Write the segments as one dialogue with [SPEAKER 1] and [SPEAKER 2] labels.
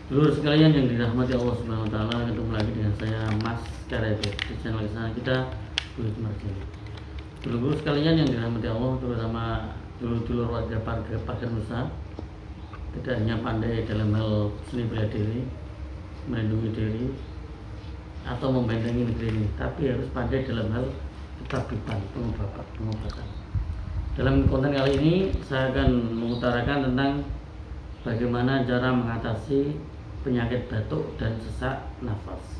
[SPEAKER 1] Dulur sekalian yang dirahmati Allah Subhanahu wa taala, ketemu lagi dengan saya Mas Karedet di channel kesana kita Kulit Marjani. Dulur sekalian yang dirahmati Allah, terutama dulur-dulur warga Pagar Nusa, tidak hanya pandai dalam hal seni bela diri, melindungi diri atau membentengi negeri ini, tapi harus pandai dalam hal ketabiban, pengobatan. Dalam konten kali ini saya akan mengutarakan tentang bagaimana cara mengatasi penyakit batuk dan sesak nafas.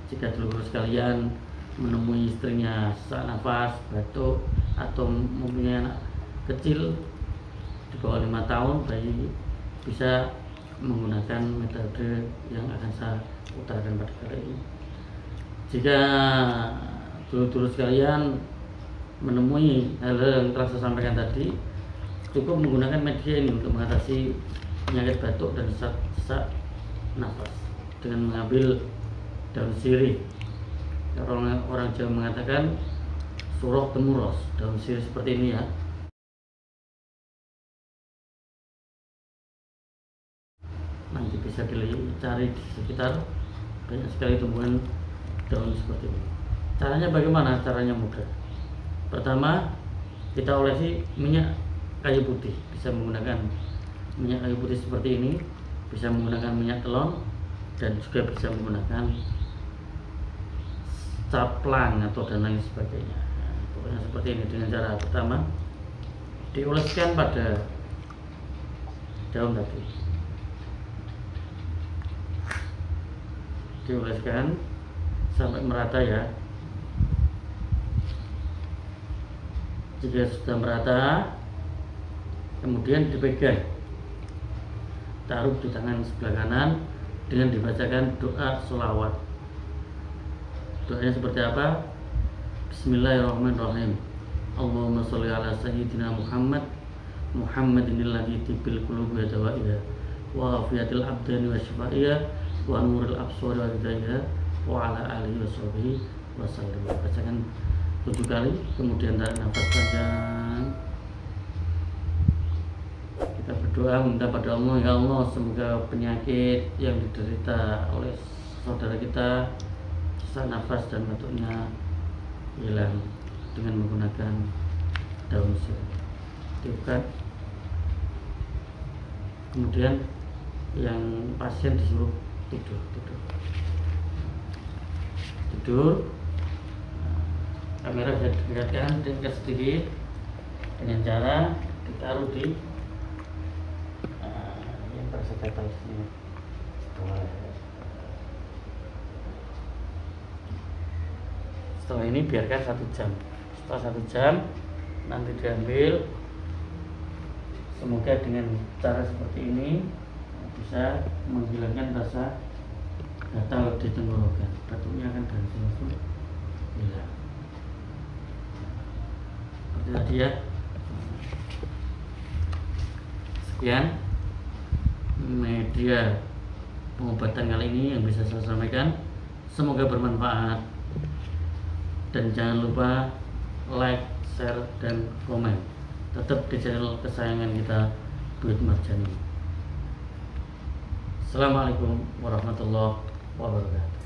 [SPEAKER 1] Jika dulur sekalian menemui istrinya sesak nafas, batuk, atau mempunyai anak kecil di bawah 5 tahun, bayi bisa menggunakan metode yang akan saya utarakan pada kali ini. Jika dulur-dulur sekalian menemui hal-hal yang telah saya sampaikan tadi, cukup menggunakan media ini untuk mengatasi penyakit batuk dan sesak nafas dengan mengambil daun sirih. Orang Jawa mengatakan surah temuros, daun sirih seperti ini ya. Nanti bisa dicari di sekitar, banyak sekali tumbuhan daun seperti ini. Caranya bagaimana? Caranya mudah. Pertama, kita olesi minyak kayu putih. Bisa menggunakan minyak kayu putih seperti ini, bisa menggunakan minyak telon, dan juga bisa menggunakan caplang atau dan lain sebagainya. Nah, pokoknya seperti ini. Dengan cara pertama, dioleskan pada daun tadi, dioleskan sampai merata ya. Jika sudah merata, kemudian dipegang, taruh di tangan sebelah kanan dengan dibacakan doa sholawat. Doanya seperti apa? Bismillahirrahmanirrahim. Allahumma sholli ala sayyidina Muhammad Muhammadinil ladzi tibil qulubi dawaiha wa afiyatil abdani wa shifaiha wa nuril absari wa hidayah wa ala alihi wa sahbihi wa sallam. Bacakan 7 kali, kemudian tarik nafas panjang. Kita berdoa minta pada Allah, ya Allah, semoga penyakit yang diderita oleh saudara kita, sesak nafas dan batuknya, hilang dengan menggunakan daun sirih. Tiupkan. Kemudian yang pasien disuruh tidur. Kamera bisa didekatkan sedikit dengan cara ditaruh di yang tersetel sini. Setelah ini biarkan 1 jam. Setelah 1 jam nanti diambil. Semoga dengan cara seperti ini bisa menghilangkan rasa gatal di tenggorokan. Batuknya akan berangsur hilang. Seperti tadi ya. Sekian media pengobatan kali ini yang bisa saya sampaikan. Semoga bermanfaat. Dan jangan lupa like, share, dan komen. Tetap di channel kesayangan kita, Kulit Marjani. Assalamualaikum warahmatullahi wabarakatuh.